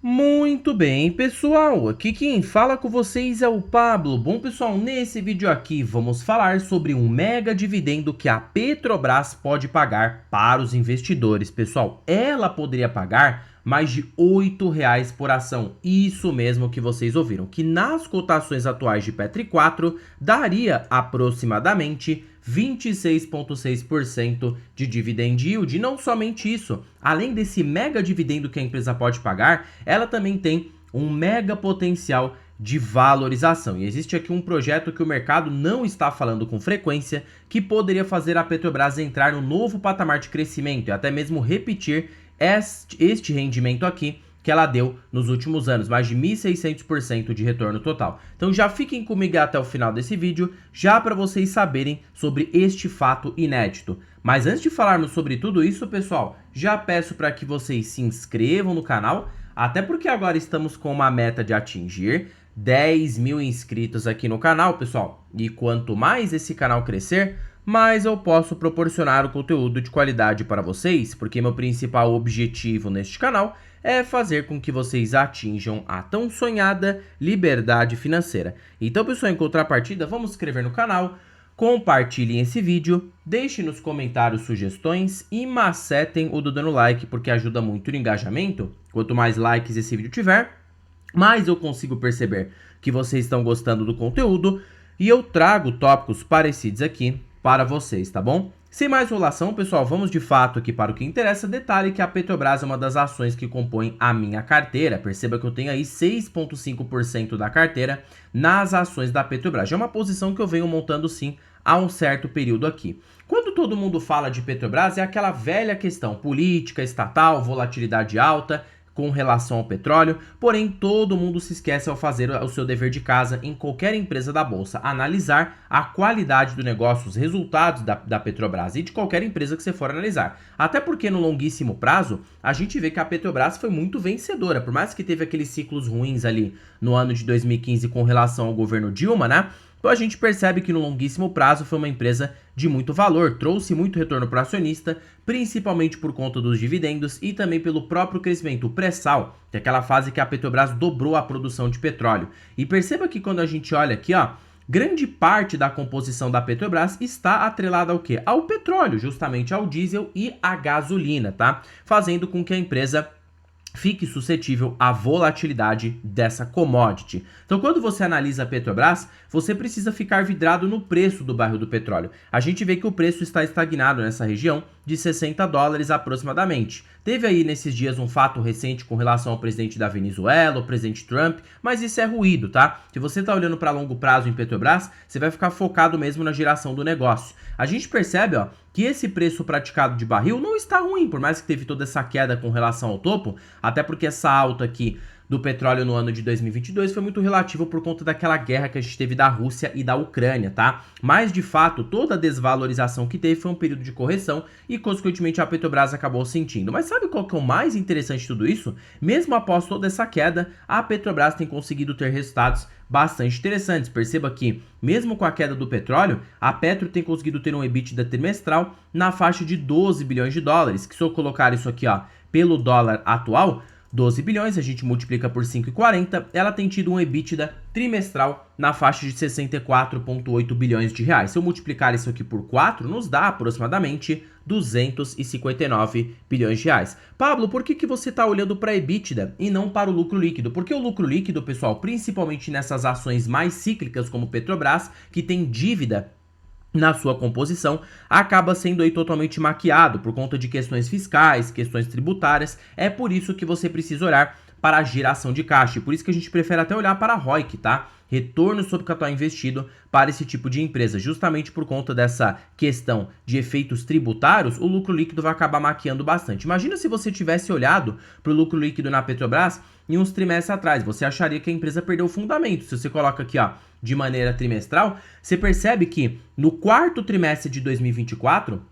Muito bem, pessoal, aqui quem fala com vocês é o Pablo. Bom, pessoal, nesse vídeo aqui vamos falar sobre um mega dividendo que a Petrobras pode pagar para os investidores. Pessoal, ela poderia pagar mais de R$ 8 por ação. Isso mesmo que vocês ouviram, que nas cotações atuais de Petri 4 daria aproximadamente 26,6% de dividend yield. E não somente isso, além desse mega dividendo que a empresa pode pagar, ela também tem um mega potencial de valorização. E existe aqui um projeto que o mercado não está falando com frequência, que poderia fazer a Petrobras entrar no novo patamar de crescimento e até mesmo repetir este rendimento aqui que ela deu nos últimos anos, mais de 1.600% de retorno total. Então já fiquem comigo até o final desse vídeo, já para vocês saberem sobre este fato inédito. Mas antes de falarmos sobre tudo isso, pessoal, já peço para que vocês se inscrevam no canal, até porque agora estamos com uma meta de atingir 10 mil inscritos aqui no canal, pessoal. E quanto mais esse canal crescer, mais eu posso proporcionar o conteúdo de qualidade para vocês, porque meu principal objetivo neste canal é fazer com que vocês atinjam a tão sonhada liberdade financeira. Então, pessoal, em contrapartida, vamos se inscrever no canal, compartilhem esse vídeo, deixem nos comentários sugestões e macetem o dedo no like, porque ajuda muito no engajamento. Quanto mais likes esse vídeo tiver, mais eu consigo perceber que vocês estão gostando do conteúdo e eu trago tópicos parecidos aqui para vocês, tá bom? Sem mais enrolação, pessoal, vamos de fato aqui para o que interessa. Detalhe que a Petrobras é uma das ações que compõem a minha carteira. Perceba que eu tenho aí 6,5% da carteira nas ações da Petrobras. Já é uma posição que eu venho montando sim há um certo período aqui. Quando todo mundo fala de Petrobras, é aquela velha questão política, estatal, volatilidade alta com relação ao petróleo, porém todo mundo se esquece ao fazer o seu dever de casa em qualquer empresa da bolsa, analisar a qualidade do negócio, os resultados da Petrobras e de qualquer empresa que você for analisar. Até porque no longuíssimo prazo, a gente vê que a Petrobras foi muito vencedora, por mais que teve aqueles ciclos ruins ali no ano de 2015 com relação ao governo Dilma, né? Então a gente percebe que no longuíssimo prazo foi uma empresa de muito valor, trouxe muito retorno para o acionista, principalmente por conta dos dividendos e também pelo próprio crescimento pré-sal, que é aquela fase que a Petrobras dobrou a produção de petróleo. E perceba que quando a gente olha aqui, ó, grande parte da composição da Petrobras está atrelada ao quê? Ao petróleo, justamente ao diesel e à gasolina, tá? Fazendo com que a empresa fique suscetível à volatilidade dessa commodity. Então, quando você analisa a Petrobras, você precisa ficar vidrado no preço do barril do petróleo. A gente vê que o preço está estagnado nessa região de $60 aproximadamente. Teve aí nesses dias um fato recente com relação ao presidente da Venezuela, o presidente Trump, mas isso é ruído, tá? Se você está olhando para longo prazo em Petrobras, você vai ficar focado mesmo na geração do negócio. A gente percebe, ó, que esse preço praticado de barril não está ruim, por mais que teve toda essa queda com relação ao topo, até porque essa alta aqui do petróleo no ano de 2022 foi muito relativo por conta daquela guerra que a gente teve da Rússia e da Ucrânia, tá? Mas, de fato, toda a desvalorização que teve foi um período de correção e, consequentemente, a Petrobras acabou sentindo. Mas sabe qual que é o mais interessante de tudo isso? Mesmo após toda essa queda, a Petrobras tem conseguido ter resultados bastante interessantes. Perceba que, mesmo com a queda do petróleo, a Petro tem conseguido ter um EBITDA trimestral na faixa de 12 bilhões de dólares, que se eu colocar isso aqui, ó, pelo dólar atual, 12 bilhões, a gente multiplica por 5,40, ela tem tido um EBITDA trimestral na faixa de 64,8 bilhões de reais. Se eu multiplicar isso aqui por 4, nos dá aproximadamente 259 bilhões de reais. Pablo, por que você está olhando para a EBITDA e não para o lucro líquido? Porque o lucro líquido, pessoal, principalmente nessas ações mais cíclicas como Petrobras, que tem dívida na sua composição, acaba sendo aí totalmente maquiado por conta de questões fiscais, questões tributárias. É por isso que você precisa olhar para a geração de caixa. E por isso que a gente prefere até olhar para a ROIC, tá? Retorno sobre capital investido para esse tipo de empresa. Justamente por conta dessa questão de efeitos tributários, o lucro líquido vai acabar maquiando bastante. Imagina se você tivesse olhado para o lucro líquido na Petrobras em uns trimestres atrás. Você acharia que a empresa perdeu o fundamento. Se você coloca aqui, ó, de maneira trimestral, você percebe que no quarto trimestre de 2024,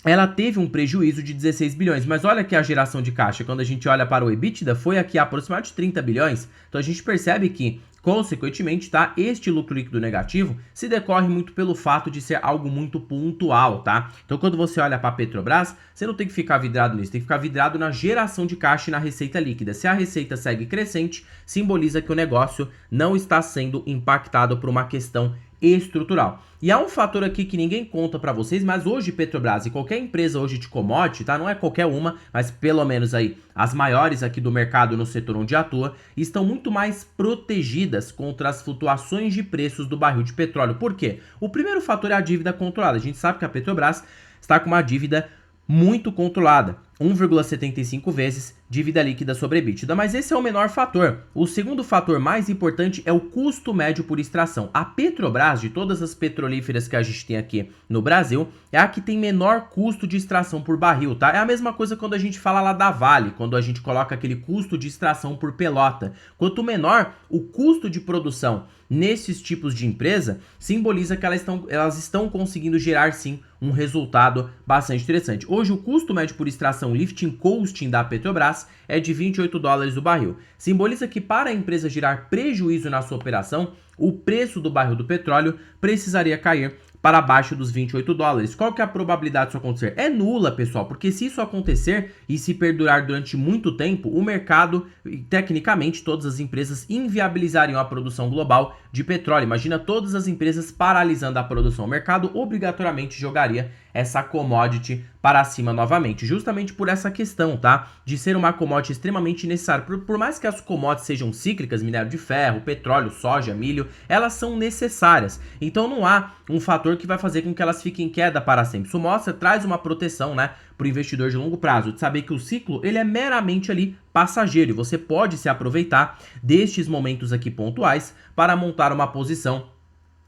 ela teve um prejuízo de 16 bilhões, mas olha aqui a geração de caixa, quando a gente olha para o EBITDA, foi aqui aproximadamente 30 bilhões, então a gente percebe que Consequentemente, tá? Este lucro líquido negativo se decorre muito pelo fato de ser algo muito pontual, tá? Então, quando você olha para a Petrobras, você não tem que ficar vidrado nisso, tem que ficar vidrado na geração de caixa e na receita líquida. Se a receita segue crescente, simboliza que o negócio não está sendo impactado por uma questão estrutural. E há um fator aqui que ninguém conta para vocês, mas hoje Petrobras e qualquer empresa hoje de commodity, tá? Não é qualquer uma, mas pelo menos aí as maiores aqui do mercado no setor onde atua, estão muito mais protegidas contra as flutuações de preços do barril de petróleo. Por quê? O primeiro fator é a dívida controlada. A gente sabe que a Petrobras está com uma dívida muito controlada, 1,75 vezes dívida líquida sobre EBITDA, mas esse é o menor fator. O segundo fator mais importante é o custo médio por extração. A Petrobras, de todas as petrolíferas que a gente tem aqui no Brasil, é a que tem menor custo de extração por barril, tá? É a mesma coisa quando a gente fala lá da Vale, quando a gente coloca aquele custo de extração por pelota. Quanto menor o custo de produção nesses tipos de empresa, simboliza que elas estão conseguindo gerar sim um resultado bastante interessante. Hoje o custo médio por extração, lifting costing da Petrobras, é de 28 dólares o barril. Simboliza que para a empresa gerar prejuízo na sua operação, o preço do barril do petróleo precisaria cair para abaixo dos 28 dólares. Qual que é a probabilidade disso acontecer? É nula, pessoal, porque se isso acontecer e se perdurar durante muito tempo, o mercado, tecnicamente, todas as empresas inviabilizariam a produção global de petróleo. Imagina todas as empresas paralisando a produção. O mercado obrigatoriamente jogaria essa commodity para cima novamente, justamente por essa questão, tá? De ser uma commodity extremamente necessária. Por mais que as commodities sejam cíclicas, minério de ferro, petróleo, soja, milho, elas são necessárias. Então não há um fator que vai fazer com que elas fiquem em queda para sempre. Isso traz uma proteção, né, para o investidor de longo prazo, de saber que o ciclo ele é meramente ali passageiro e você pode se aproveitar destes momentos aqui pontuais para montar uma posição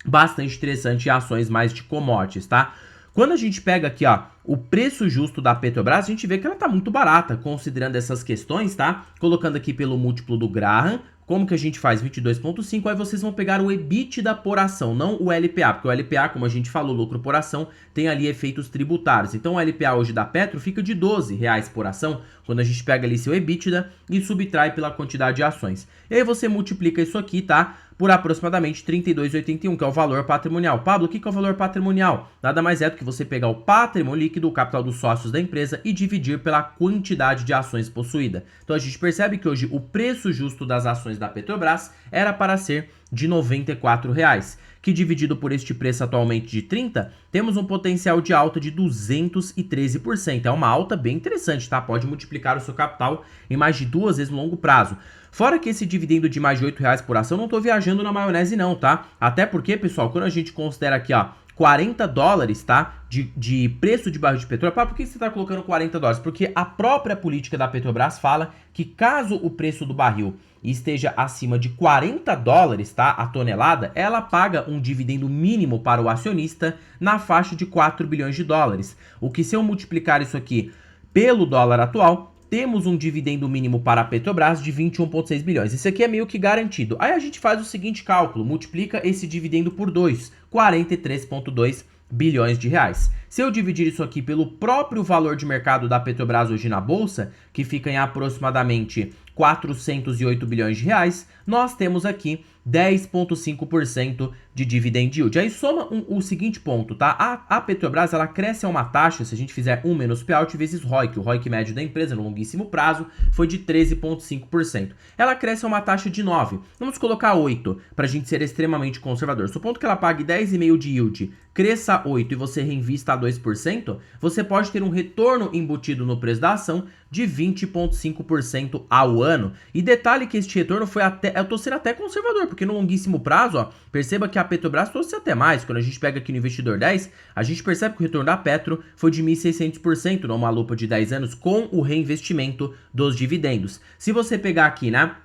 bastante interessante em ações mais de commodities, tá? Quando a gente pega aqui, ó, o preço justo da Petrobras, a gente vê que ela tá muito barata, considerando essas questões, tá? Colocando aqui pelo múltiplo do Graham, como que a gente faz 22,5, aí vocês vão pegar o EBITDA por ação, não o LPA, porque o LPA, como a gente falou, lucro por ação, tem ali efeitos tributários. Então o LPA hoje da Petro fica de R$12 por ação, quando a gente pega ali seu EBITDA e subtrai pela quantidade de ações. E aí você multiplica isso aqui, tá? Por aproximadamente 32,81, que é o valor patrimonial. Pablo, o que é o valor patrimonial? Nada mais é do que você pegar o patrimônio líquido, o capital dos sócios da empresa e dividir pela quantidade de ações possuída. Então a gente percebe que hoje o preço justo das ações da Petrobras era para ser de R$ 94,00, que dividido por este preço atualmente de 30, temos um potencial de alta de 213%. É uma alta bem interessante, tá? Pode multiplicar o seu capital em mais de 2 vezes no longo prazo. Fora que esse dividendo de mais de R$8 por ação, não tô viajando na maionese não, tá? Até porque, pessoal, quando a gente considera aqui, ó, 40 dólares, tá? De preço de barril de petróleo. Por que você está colocando 40 dólares? Porque a própria política da Petrobras fala que caso o preço do barril esteja acima de 40 dólares, tá? A tonelada, ela paga um dividendo mínimo para o acionista na faixa de 4 bilhões de dólares. O que se eu multiplicar isso aqui pelo dólar atual, temos um dividendo mínimo para a Petrobras de 21,6 bilhões. Isso aqui é meio que garantido. Aí a gente faz o seguinte cálculo, multiplica esse dividendo por 2, 43,2 bilhões de reais. Se eu dividir isso aqui pelo próprio valor de mercado da Petrobras hoje na bolsa, que fica em aproximadamente 408 bilhões de reais, nós temos aqui 10,5% de dividend yield. Aí soma o seguinte ponto, tá? A Petrobras, ela cresce a uma taxa, se a gente fizer 1 menos payout vezes ROIC, o ROIC médio da empresa no longuíssimo prazo foi de 13,5%. Ela cresce a uma taxa de 9. Vamos colocar 8, para a gente ser extremamente conservador. Supondo que ela pague 10,5 de yield, cresça 8 e você reinvista a 2%, você pode ter um retorno embutido no preço da ação de 20,5% ao ano. E detalhe que este retorno foi eu tô sendo até conservador, porque no longuíssimo prazo, ó, perceba que a Petrobras trouxe até mais. Quando a gente pega aqui no Investidor 10, a gente percebe que o retorno da Petro foi de 1.600% numa lupa de 10 anos com o reinvestimento dos dividendos. Se você pegar aqui, né,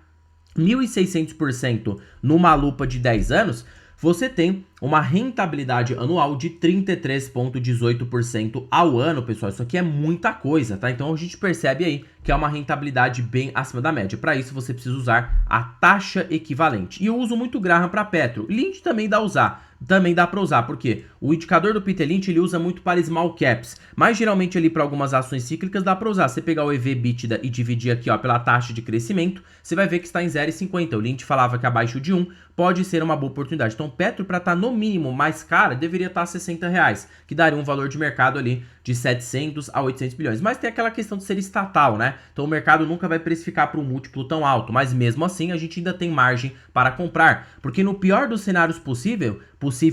1.600% numa lupa de 10 anos, você tem uma rentabilidade anual de 33,18% ao ano, pessoal. Isso aqui é muita coisa, tá? Então a gente percebe aí que é uma rentabilidade bem acima da média. Para isso você precisa usar a taxa equivalente. E eu uso muito Graham para Petro. Lynch também dá para usar, porque o indicador do Peter Lynch ele usa muito para small caps, mas geralmente ali para algumas ações cíclicas dá para usar. Você pegar o EV/EBITDA e dividir aqui, ó, pela taxa de crescimento, você vai ver que está em 0,50. O Lynch falava que abaixo de 1 pode ser uma boa oportunidade. Então, Petro, para estar no mínimo mais cara, deveria estar a R$60, que daria um valor de mercado ali de 700 a 800 bilhões. Mas tem aquela questão de ser estatal, né? Então o mercado nunca vai precificar para um múltiplo tão alto, mas mesmo assim a gente ainda tem margem para comprar, porque no pior dos cenários possível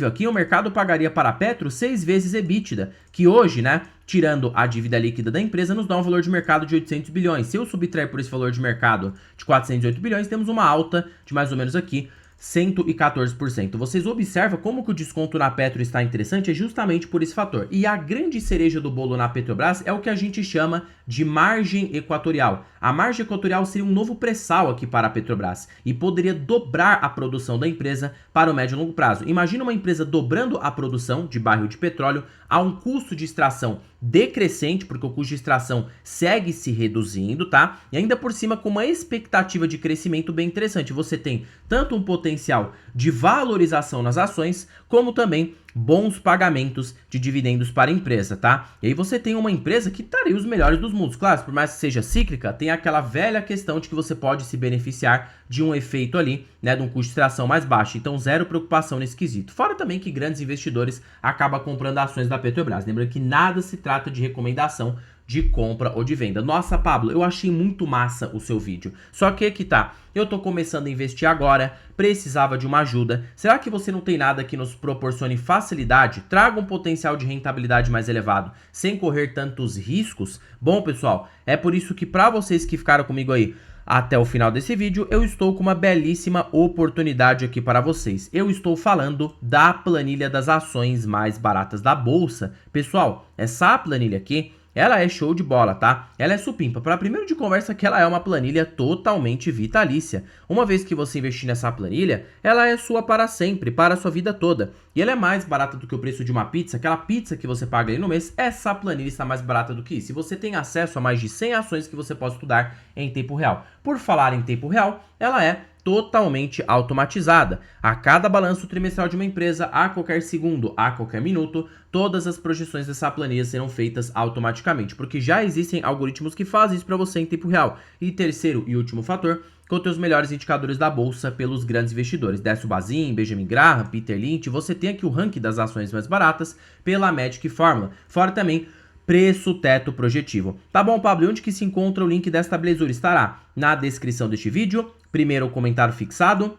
aqui, o mercado pagaria para a Petro 6 vezes EBITDA, que hoje, né, tirando a dívida líquida da empresa, nos dá um valor de mercado de 800 bilhões. Se eu subtrair por esse valor de mercado de 408 bilhões, temos uma alta de mais ou menos aqui 114%. Vocês observam como que o desconto na Petro está interessante? É justamente por esse fator. E a grande cereja do bolo na Petrobras é o que a gente chama de margem equatorial. A margem equatorial seria um novo pré-sal aqui para a Petrobras e poderia dobrar a produção da empresa para o médio e longo prazo. Imagina uma empresa dobrando a produção de barril de petróleo a um custo de extração decrescente, porque o custo de extração segue se reduzindo, tá? E ainda por cima com uma expectativa de crescimento bem interessante. Você tem tanto um potencial de valorização nas ações, como também bons pagamentos de dividendos para a empresa, tá? E aí você tem uma empresa que estaria os melhores dos mundos. Claro, por mais que seja cíclica, tem aquela velha questão de que você pode se beneficiar de um efeito ali, né, de um custo de extração mais baixo. Então, zero preocupação nesse quesito. Fora também que grandes investidores acabam comprando ações da Petrobras. Lembrando que nada se trata de recomendação de compra ou de venda. Nossa, Pablo, eu achei muito massa o seu vídeo. Só que aqui tá, eu tô começando a investir agora, precisava de uma ajuda. Será que você não tem nada que nos proporcione facilidade, traga um potencial de rentabilidade mais elevado, sem correr tantos riscos? Bom, pessoal, é por isso que para vocês que ficaram comigo aí até o final desse vídeo, eu estou com uma belíssima oportunidade aqui para vocês. Eu estou falando da planilha das ações mais baratas da bolsa. Pessoal, essa planilha aqui, ela é show de bola, tá? Ela é supimpa. Para primeiro de conversa que ela é uma planilha totalmente vitalícia. Uma vez que você investir nessa planilha, ela é sua para sempre, para a sua vida toda. E ela é mais barata do que o preço de uma pizza. Aquela pizza que você paga aí no mês, essa planilha está mais barata do que isso. E você tem acesso a mais de 100 ações que você pode estudar em tempo real. Por falar em tempo real, ela é totalmente automatizada. A cada balanço trimestral de uma empresa, a qualquer segundo, a qualquer minuto, todas as projeções dessa planilha serão feitas automaticamente, porque já existem algoritmos que fazem isso para você em tempo real. E terceiro e último fator, conter os melhores indicadores da bolsa pelos grandes investidores. Décio Bazin, Benjamin Graham, Peter Lynch. Você tem aqui o ranking das ações mais baratas pela Magic Formula. Fora também preço teto projetivo. Tá bom, Pablo? E onde que se encontra o link desta belezura? Estará na descrição deste vídeo, primeiro o comentário fixado,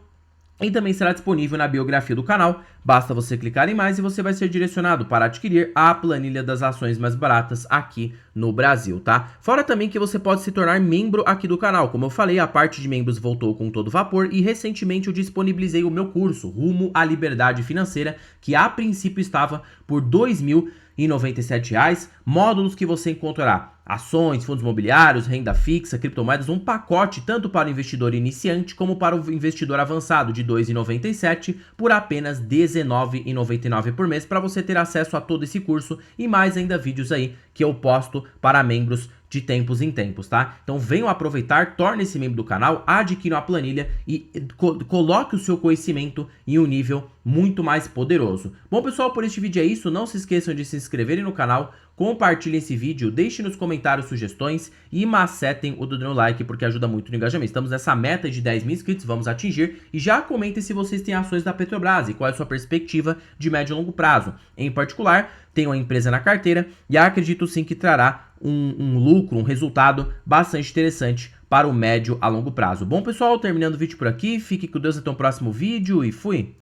e também será disponível na biografia do canal. Basta você clicar em mais e você vai ser direcionado para adquirir a planilha das ações mais baratas aqui no Brasil, tá? Fora também que você pode se tornar membro aqui do canal. Como eu falei, a parte de membros voltou com todo vapor e recentemente eu disponibilizei o meu curso Rumo à Liberdade Financeira, que a princípio estava por R$ 2.097, módulos que você encontrará ações, fundos imobiliários, renda fixa, criptomoedas, um pacote tanto para o investidor iniciante como para o investidor avançado de R$ 2,97 por apenas R$ 19,99 por mês, para você ter acesso a todo esse curso e mais ainda vídeos aí que eu posto para membros de tempos em tempos, tá? Então venham aproveitar, torne-se membro do canal, adquira a planilha e coloque o seu conhecimento em um nível muito mais poderoso. Bom, pessoal, por este vídeo é isso. Não se esqueçam de se inscreverem no canal, compartilhem esse vídeo, deixem nos comentários sugestões e macetem o do like, porque ajuda muito no engajamento. Estamos nessa meta de 10 mil inscritos, vamos atingir. E já comentem se vocês têm ações da Petrobras e qual é a sua perspectiva de médio e longo prazo. Em particular, tenho a empresa na carteira e acredito sim que trará um lucro, um resultado bastante interessante para o médio a longo prazo. Bom, pessoal, terminando o vídeo por aqui. Fique com Deus até o próximo vídeo e fui!